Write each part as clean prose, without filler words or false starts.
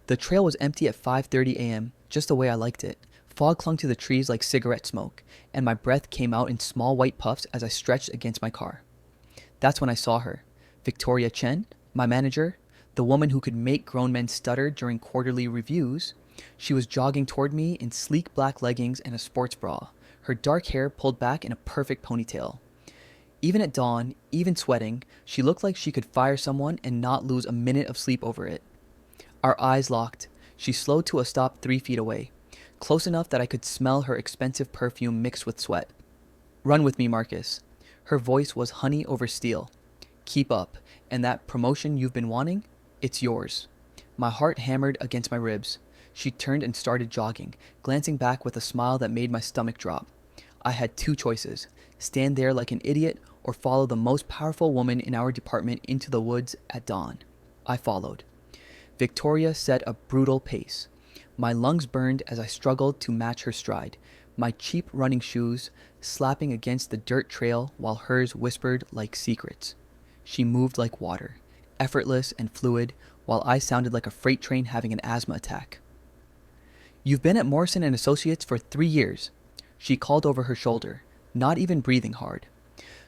The trail was empty at 5:30 a.m., just the way I liked it. Fog clung to the trees like cigarette smoke, and my breath came out in small white puffs as I stretched against my car. That's when I saw her. Victoria Chen, my manager, the woman who could make grown men stutter during quarterly reviews. She was jogging toward me in sleek black leggings and a sports bra, her dark hair pulled back in a perfect ponytail. Even at dawn, even sweating, she looked like she could fire someone and not lose a minute of sleep over it. Our eyes locked. She slowed to a stop 3 feet away, close enough that I could smell her expensive perfume mixed with sweat. Run with me, Marcus. Her voice was honey over steel. Keep up, and that promotion you've been wanting, it's yours. My heart hammered against my ribs. She turned and started jogging, glancing back with a smile that made my stomach drop. I had two choices: stand there like an idiot or follow the most powerful woman in our department into the woods at dawn. I followed. Victoria set a brutal pace. My lungs burned as I struggled to match her stride, my cheap running shoes slapping against the dirt trail while hers whispered like secrets. She moved like water, effortless and fluid, while I sounded like a freight train having an asthma attack. You've been at Morrison and Associates for 3 years. She called over her shoulder, not even breathing hard.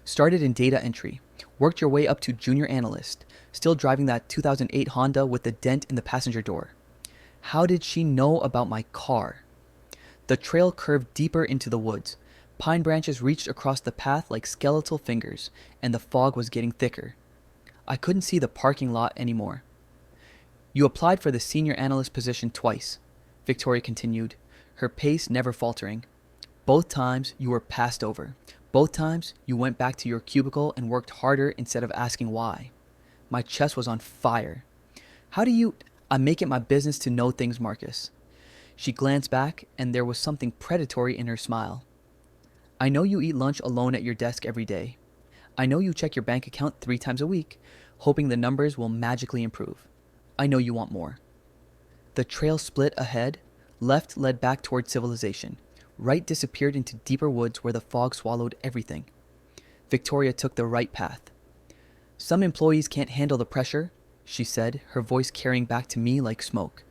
Started in data entry, worked your way up to junior analyst, still driving that 2008 Honda with the dent in the passenger door. How did she know about my car? The trail curved deeper into the woods. Pine branches reached across the path like skeletal fingers, and the fog was getting thicker. I couldn't see the parking lot anymore. You applied for the senior analyst position twice, Victoria continued, her pace never faltering. Both times you were passed over. Both times you went back to your cubicle and worked harder instead of asking why. My chest was on fire. How do you... I make it my business to know things, Marcus. She glanced back, and there was something predatory in her smile. I know you eat lunch alone at your desk every day. I know you check your bank account 3 times a week, hoping the numbers will magically improve. I know you want more. The trail split ahead. Left led back toward civilization. Right disappeared into deeper woods where the fog swallowed everything. Victoria took the right path. Some employees can't handle the pressure, she said, her voice carrying back to me like smoke.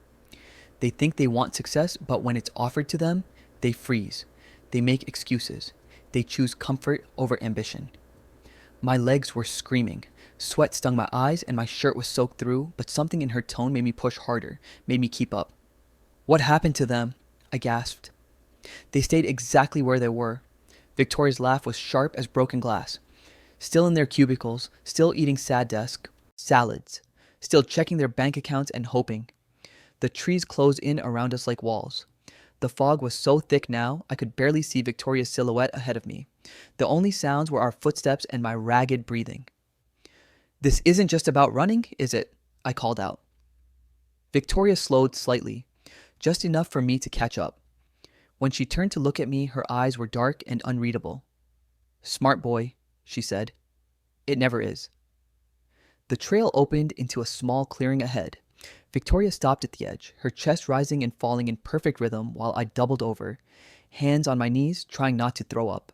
They think they want success, but when it's offered to them, they freeze. They make excuses. They choose comfort over ambition. My legs were screaming. Sweat stung my eyes and my shirt was soaked through, but something in her tone made me push harder, made me keep up. What happened to them? I gasped. They stayed exactly where they were. Victoria's laugh was sharp as broken glass. Still in their cubicles, still eating salads, still checking their bank accounts and hoping. The trees closed in around us like walls. The fog was so thick now, I could barely see Victoria's silhouette ahead of me. The only sounds were our footsteps and my ragged breathing. This isn't just about running, is it? I called out. Victoria slowed slightly, just enough for me to catch up. When she turned to look at me, her eyes were dark and unreadable. Smart boy, she said. It never is. The trail opened into a small clearing ahead. Victoria stopped at the edge, her chest rising and falling in perfect rhythm while I doubled over, hands on my knees, trying not to throw up.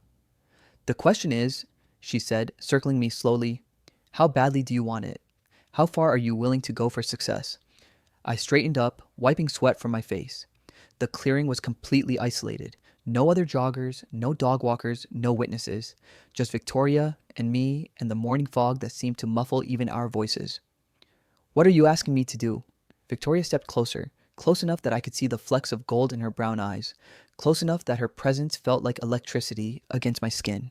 The question is, she said, circling me slowly, how badly do you want it? How far are you willing to go for success? I straightened up, wiping sweat from my face. The clearing was completely isolated. No other joggers, no dog walkers, no witnesses. Just Victoria and me and the morning fog that seemed to muffle even our voices. What are you asking me to do? Victoria stepped closer, close enough that I could see the flecks of gold in her brown eyes, close enough that her presence felt like electricity against my skin.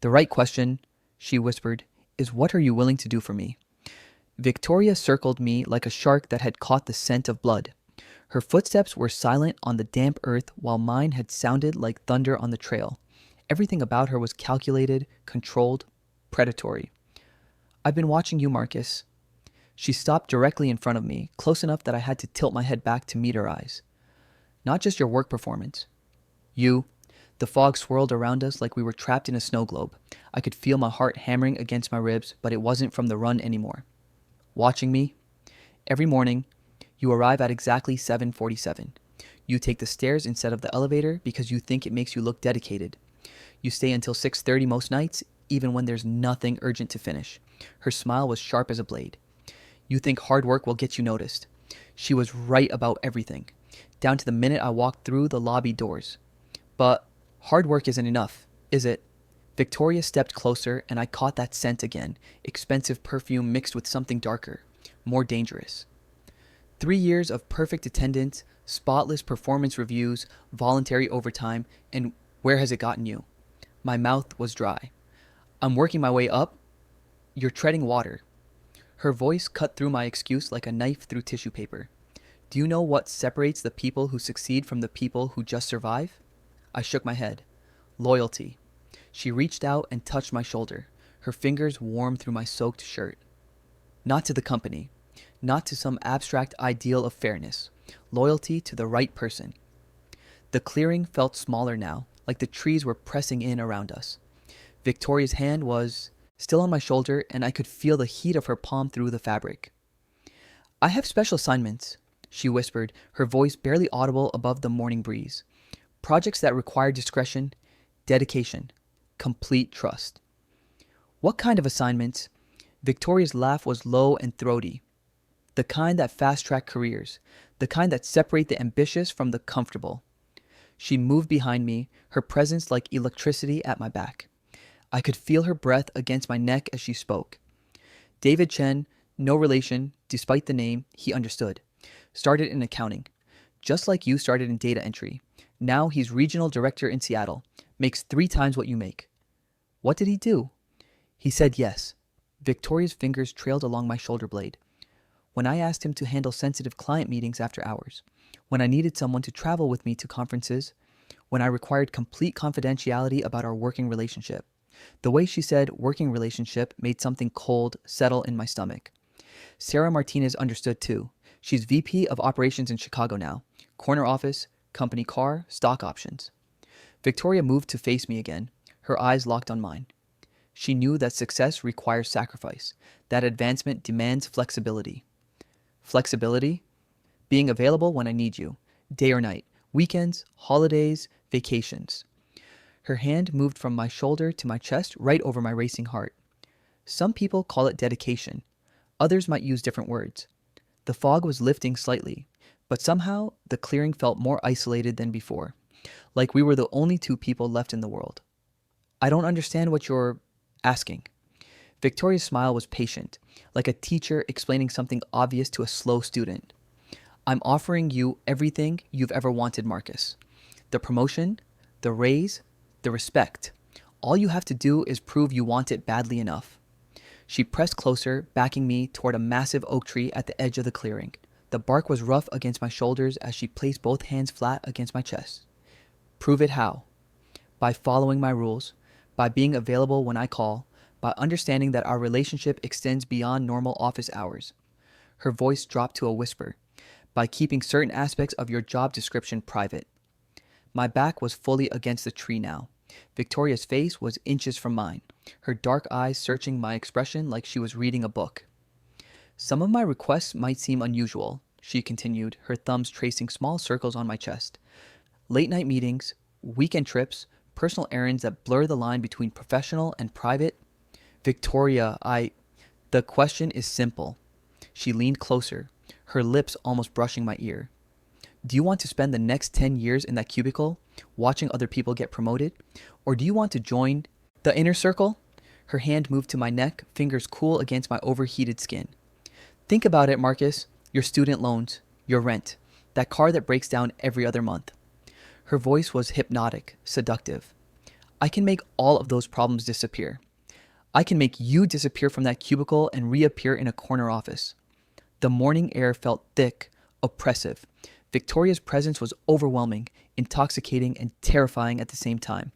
The right question, she whispered, is what are you willing to do for me? Victoria circled me like a shark that had caught the scent of blood. Her footsteps were silent on the damp earth while mine had sounded like thunder on the trail. Everything about her was calculated, controlled, predatory. I've been watching you, Marcus. She stopped directly in front of me, close enough that I had to tilt my head back to meet her eyes. Not just your work performance. You. The fog swirled around us like we were trapped in a snow globe. I could feel my heart hammering against my ribs, but it wasn't from the run anymore. Watching me. Every morning, you arrive at exactly 7:47. You take the stairs instead of the elevator because you think it makes you look dedicated. You stay until 6:30 most nights, even when there's nothing urgent to finish. Her smile was sharp as a blade. You think hard work will get you noticed. She was right about everything, down to the minute I walked through the lobby doors. But hard work isn't enough, is it? Victoria stepped closer and I caught that scent again, expensive perfume mixed with something darker, more dangerous. 3 years of perfect attendance, spotless performance reviews, voluntary overtime, and where has it gotten you? My mouth was dry. I'm working my way up. You're treading water. Her voice cut through my excuse like a knife through tissue paper. Do you know what separates the people who succeed from the people who just survive? I shook my head. Loyalty. She reached out and touched my shoulder, her fingers warm through my soaked shirt. Not to the company, not to some abstract ideal of fairness. Loyalty to the right person. The clearing felt smaller now, like the trees were pressing in around us. Victoria's hand was still on my shoulder, and I could feel the heat of her palm through the fabric. I have special assignments, she whispered, her voice barely audible above the morning breeze. Projects that require discretion, dedication, complete trust. What kind of assignments? Victoria's laugh was low and throaty. The kind that fast-track careers, the kind that separate the ambitious from the comfortable. She moved behind me, her presence like electricity at my back. I could feel her breath against my neck as she spoke. David Chen, no relation, despite the name, he understood. Started in accounting. Just like you started in data entry. Now he's regional director in Seattle. Makes 3 times what you make. What did he do? He said yes. Victoria's fingers trailed along my shoulder blade. When I asked him to handle sensitive client meetings after hours. When I needed someone to travel with me to conferences. When I required complete confidentiality about our working relationship. The way she said working relationship made something cold settle in my stomach. Sarah Martinez understood too. She's VP of operations in Chicago now. Corner office, company car, stock options. Victoria moved to face me again, her eyes locked on mine. She knew that success requires sacrifice, that advancement demands flexibility. Flexibility? Being available when I need you, day or night, weekends, holidays, vacations. Her hand moved from my shoulder to my chest right over my racing heart. Some people call it dedication. Others might use different words. The fog was lifting slightly, but somehow the clearing felt more isolated than before, like we were the only 2 people left in the world. I don't understand what you're asking. Victoria's smile was patient, like a teacher explaining something obvious to a slow student. I'm offering you everything you've ever wanted, Marcus. The promotion, the raise, the respect. All you have to do is prove you want it badly enough. She pressed closer, backing me toward a massive oak tree at the edge of the clearing. The bark was rough against my shoulders as she placed both hands flat against my chest. Prove it how? By following my rules, by being available when I call, by understanding that our relationship extends beyond normal office hours. Her voice dropped to a whisper. By keeping certain aspects of your job description private. My back was fully against the tree now. Victoria's face was inches from mine, her dark eyes searching my expression like she was reading a book. Some of my requests might seem unusual, she continued, her thumbs tracing small circles on my chest. Late-night meetings, weekend trips, personal errands that blur the line between professional and private. Victoria, The question is simple. She leaned closer, her lips almost brushing my ear. Do you want to spend the next 10 years in that cubicle, watching other people get promoted? Or do you want to join the inner circle? Her hand moved to my neck, fingers cool against my overheated skin. Think about it, Marcus. Your student loans, your rent, that car that breaks down every other month. Her voice was hypnotic, seductive. I can make all of those problems disappear. I can make you disappear from that cubicle and reappear in a corner office. The morning air felt thick, oppressive. Victoria's presence was overwhelming, intoxicating, and terrifying at the same time.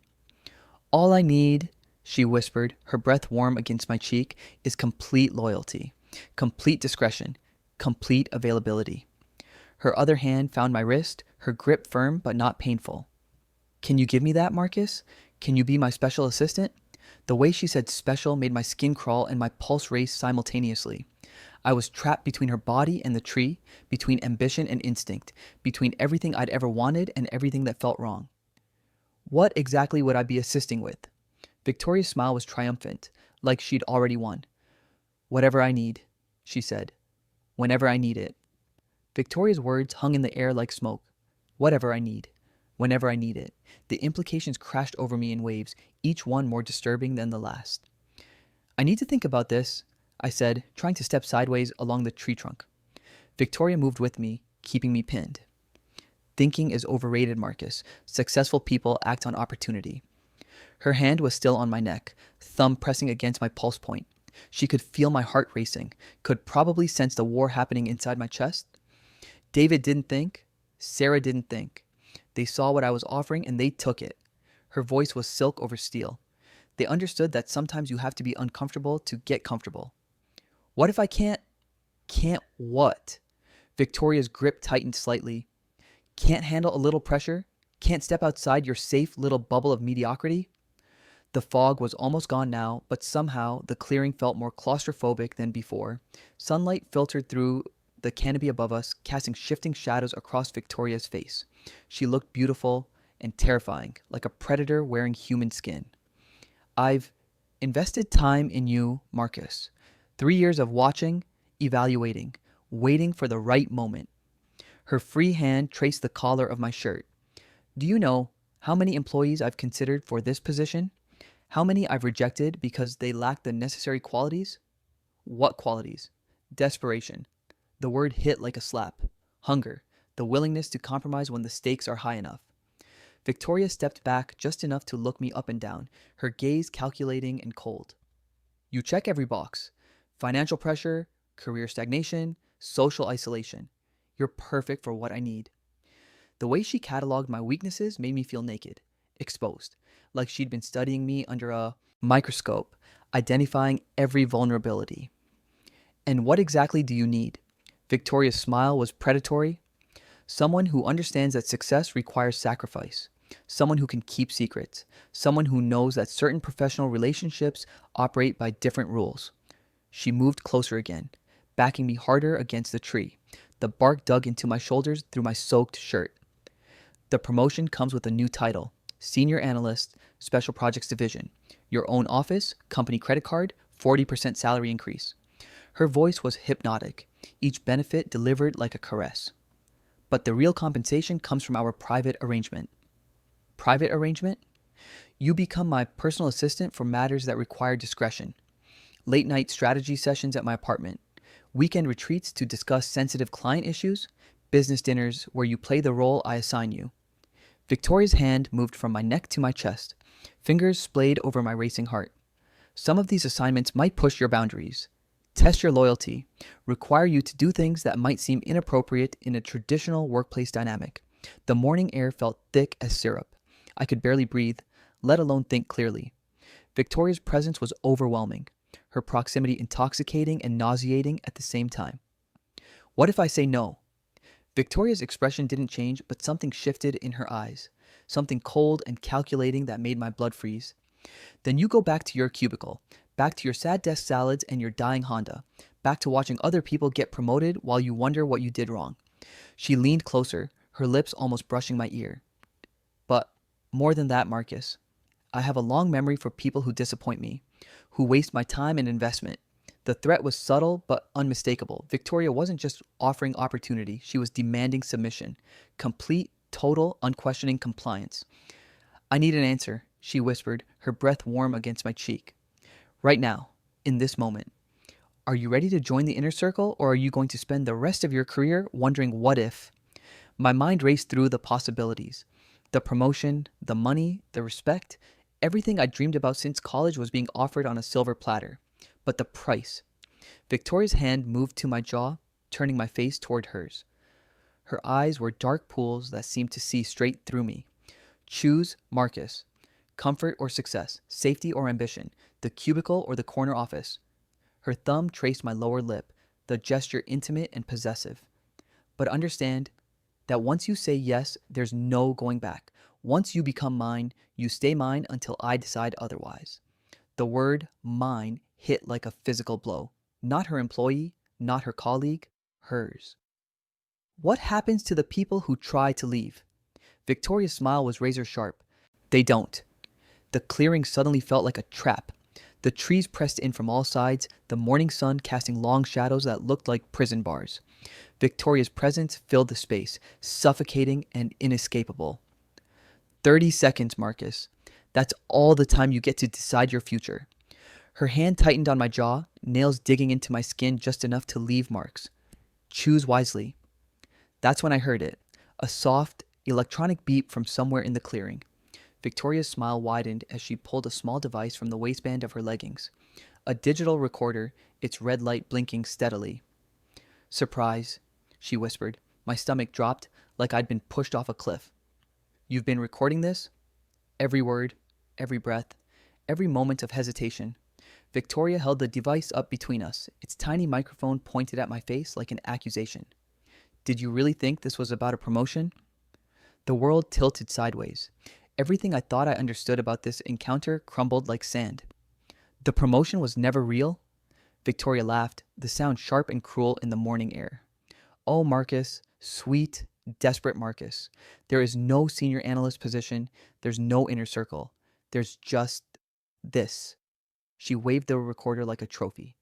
All I need, she whispered, her breath warm against my cheek, is complete loyalty, complete discretion, complete availability. Her other hand found my wrist, her grip firm but not painful. Can you give me that, Marcus? Can you be my special assistant? The way she said special made my skin crawl and my pulse race simultaneously. I was trapped between her body and the tree, between ambition and instinct, between everything I'd ever wanted and everything that felt wrong. What exactly would I be assisting with? Victoria's smile was triumphant, like she'd already won. Whatever I need, she said. Whenever I need it. Victoria's words hung in the air like smoke. Whatever I need. Whenever I need it. The implications crashed over me in waves, each one more disturbing than the last. I need to think about this, I said, trying to step sideways along the tree trunk. Victoria moved with me, keeping me pinned. Thinking is overrated, Marcus. Successful people act on opportunity. Her hand was still on my neck, thumb pressing against my pulse point. She could feel my heart racing, could probably sense the war happening inside my chest. David didn't think. Sarah didn't think. They saw what I was offering and they took it. Her voice was silk over steel. They understood that sometimes you have to be uncomfortable to get comfortable. What if I can't? Can't what? Victoria's grip tightened slightly. Can't handle a little pressure? Can't step outside your safe little bubble of mediocrity? The fog was almost gone now, but somehow the clearing felt more claustrophobic than before. Sunlight filtered through the canopy above us, casting shifting shadows across Victoria's face. She looked beautiful and terrifying, like a predator wearing human skin. I've invested time in you, Marcus. 3 years of watching, evaluating, waiting for the right moment. Her free hand traced the collar of my shirt. Do you know how many employees I've considered for this position? How many I've rejected because they lack the necessary qualities? What qualities? Desperation. The word hit like a slap. Hunger. The willingness to compromise when the stakes are high enough. Victoria stepped back just enough to look me up and down, her gaze calculating and cold. You check every box. Financial pressure, career stagnation, social isolation. You're perfect for what I need. The way she cataloged my weaknesses made me feel naked, exposed, like she'd been studying me under a microscope, identifying every vulnerability. And what exactly do you need? Victoria's smile was predatory. Someone who understands that success requires sacrifice. Someone who can keep secrets. Someone who knows that certain professional relationships operate by different rules. She moved closer again, backing me harder against the tree. The bark dug into my shoulders through my soaked shirt. The promotion comes with a new title, Senior Analyst, Special Projects Division. Your own office, company credit card, 40% salary increase. Her voice was hypnotic, each benefit delivered like a caress. But the real compensation comes from our private arrangement. Private arrangement? You become my personal assistant for matters that require discretion. Late night strategy sessions at my apartment. Weekend retreats to discuss sensitive client issues. Business dinners where you play the role I assign you. Victoria's hand moved from my neck to my chest. Fingers splayed over my racing heart. Some of these assignments might push your boundaries, test your loyalty, require you to do things that might seem inappropriate in a traditional workplace dynamic. The morning air felt thick as syrup. I could barely breathe, let alone think clearly. Victoria's presence was overwhelming, her proximity intoxicating and nauseating at the same time. What if I say no? Victoria's expression didn't change, but something shifted in her eyes, something cold and calculating that made my blood freeze. Then you go back to your cubicle, back to your sad desk salads and your dying Honda, back to watching other people get promoted while you wonder what you did wrong. She leaned closer, her lips almost brushing my ear. But more than that, Marcus, I have a long memory for people who disappoint me, who waste my time and investment. The threat was subtle but unmistakable. Victoria wasn't just offering opportunity, she was demanding submission, complete, total, unquestioning compliance. I need an answer, she whispered, her breath warm against my cheek. Right now, in this moment. Are you ready to join the inner circle, or are you going to spend the rest of your career wondering what if? My mind raced through the possibilities. The promotion, the money, the respect, everything I dreamed about since college was being offered on a silver platter. But the price. Victoria's hand moved to my jaw, turning my face toward hers. Her eyes were dark pools that seemed to see straight through me. Choose, Marcus. Comfort or success, safety or ambition, the cubicle or the corner office. Her thumb traced my lower lip, the gesture intimate and possessive. But understand that once you say yes, there's no going back. Once you become mine, you stay mine until I decide otherwise. The word mine hit like a physical blow. Not her employee, not her colleague, hers. What happens to the people who try to leave? Victoria's smile was razor sharp. They don't. The clearing suddenly felt like a trap. The trees pressed in from all sides, the morning sun casting long shadows that looked like prison bars. Victoria's presence filled the space, suffocating and inescapable. 30 seconds, Marcus. That's all the time you get to decide your future. Her hand tightened on my jaw, nails digging into my skin just enough to leave marks. Choose wisely. That's when I heard it. A soft, electronic beep from somewhere in the clearing. Victoria's smile widened as she pulled a small device from the waistband of her leggings. A digital recorder, its red light blinking steadily. Surprise, she whispered. My stomach dropped like I'd been pushed off a cliff. You've been recording this? Every word, every breath, every moment of hesitation. Victoria held the device up between us, its tiny microphone pointed at my face like an accusation. Did you really think this was about a promotion? The world tilted sideways. Everything I thought I understood about this encounter crumbled like sand. The promotion was never real? Victoria laughed, the sound sharp and cruel in the morning air. Oh, Marcus, sweet, desperate Marcus. There is no senior analyst position. There's no inner circle. There's just this. She waved the recorder like a trophy.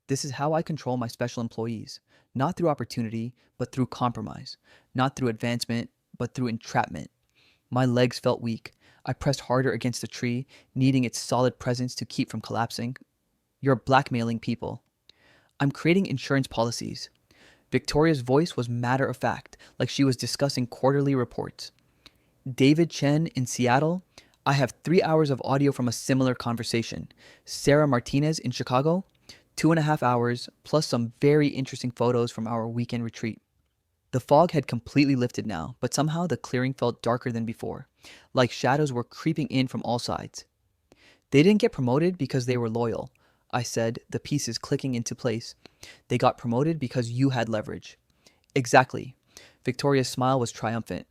This is how I control my special employees. Not through opportunity, but through compromise. Not through advancement, but through entrapment. My legs felt weak. I pressed harder against the tree, needing its solid presence to keep from collapsing. You're blackmailing people. I'm creating insurance policies. Victoria's voice was matter of fact, like she was discussing quarterly reports. David Chen in Seattle. I have 3 hours of audio from a similar conversation. Sarah Martinez in Chicago. 2.5 hours, plus some very interesting photos from our weekend retreat. The fog had completely lifted now, but somehow the clearing felt darker than before, like shadows were creeping in from all sides. They didn't get promoted because they were loyal, I said, the pieces clicking into place. They got promoted because you had leverage. Exactly. Victoria's smile was triumphant.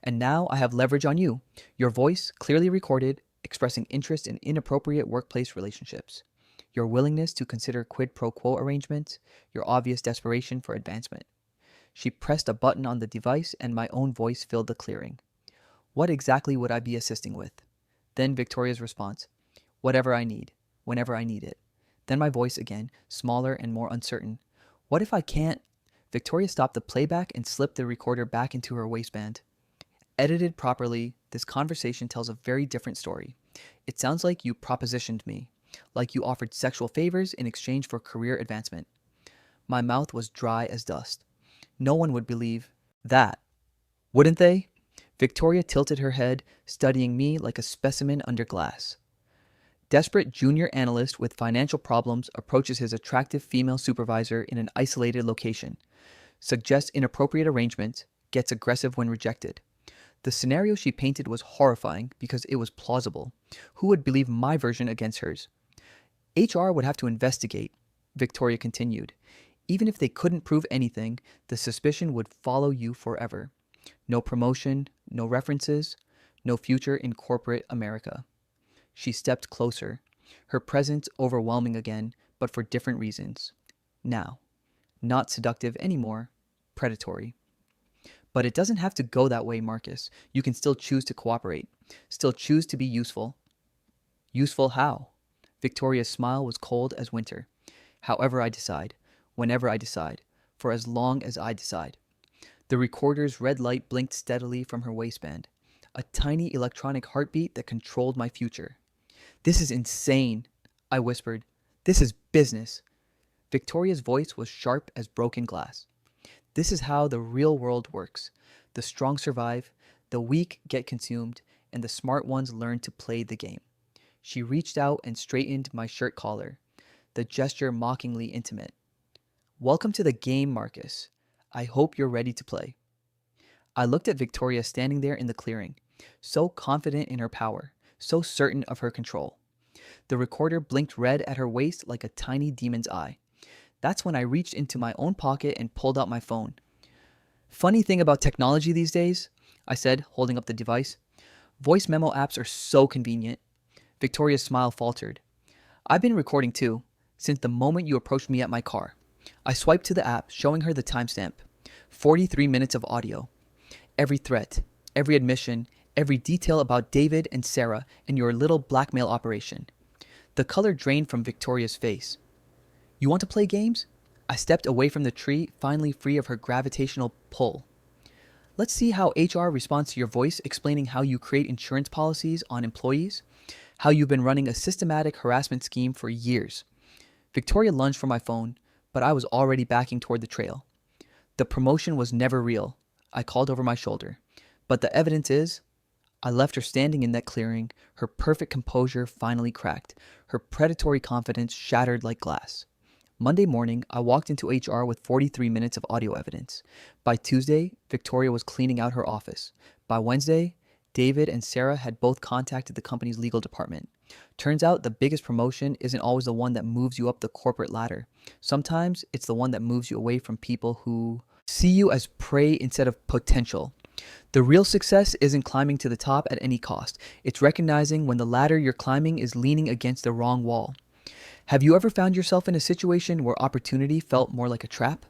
And now I have leverage on you. Your voice, clearly recorded, expressing interest in inappropriate workplace relationships. Your willingness to consider quid pro quo arrangements, your obvious desperation for advancement. She pressed a button on the device and my own voice filled the clearing. What exactly would I be assisting with? Then Victoria's response. Whatever I need, whenever I need it. Then my voice again, smaller and more uncertain. What if I can't? Victoria stopped the playback and slipped the recorder back into her waistband. Edited properly, this conversation tells a very different story. It sounds like you propositioned me, like you offered sexual favors in exchange for career advancement. My mouth was dry as dust. No one would believe that. Wouldn't they? Victoria tilted her head, studying me like a specimen under glass. Desperate junior analyst with financial problems approaches his attractive female supervisor in an isolated location, suggests inappropriate arrangements, gets aggressive when rejected. The scenario she painted was horrifying because it was plausible. Who would believe my version against hers? HR would have to investigate, Victoria continued. Even if they couldn't prove anything, the suspicion would follow you forever. No promotion, no references, no future in corporate America. She stepped closer, her presence overwhelming again, but for different reasons. Now, not seductive anymore, predatory. But it doesn't have to go that way, Marcus. You can still choose to cooperate, still choose to be useful. Useful how? Victoria's smile was cold as winter. However I decide, whenever I decide, for as long as I decide. The recorder's red light blinked steadily from her waistband, a tiny electronic heartbeat that controlled my future. This is insane, I whispered. This is business. Victoria's voice was sharp as broken glass. This is how the real world works. The strong survive, the weak get consumed, and the smart ones learn to play the game. She reached out and straightened my shirt collar, the gesture mockingly intimate. Welcome to the game, Marcus. I hope you're ready to play. I looked at Victoria standing there in the clearing, so confident in her power, so certain of her control. The recorder blinked red at her waist like a tiny demon's eye. That's when I reached into my own pocket and pulled out my phone. Funny thing about technology these days, I said, holding up the device. Voice memo apps are so convenient. Victoria's smile faltered. I've been recording too, since the moment you approached me at my car. I swiped to the app, showing her the timestamp. 43 minutes of audio. Every threat, every admission, every detail about David and Sarah and your little blackmail operation. The color drained from Victoria's face. You want to play games? I stepped away from the tree, finally free of her gravitational pull. Let's see how HR responds to your voice explaining how you create insurance policies on employees, how you've been running a systematic harassment scheme for years. Victoria lunged for my phone, but I was already backing toward the trail. The promotion was never real, I called over my shoulder. But the evidence is, I left her standing in that clearing, her perfect composure finally cracked, her predatory confidence shattered like glass. Monday morning, I walked into HR with 43 minutes of audio evidence. By Tuesday, Victoria was cleaning out her office. By Wednesday, David and Sarah had both contacted the company's legal department. Turns out the biggest promotion isn't always the one that moves you up the corporate ladder. Sometimes it's the one that moves you away from people who see you as prey instead of potential. The real success isn't climbing to the top at any cost. It's recognizing when the ladder you're climbing is leaning against the wrong wall. Have you ever found yourself in a situation where opportunity felt more like a trap?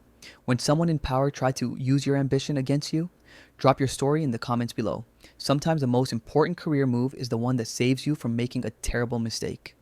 When someone in power tried to use your ambition against you? Drop your story in the comments below. Sometimes the most important career move is the one that saves you from making a terrible mistake.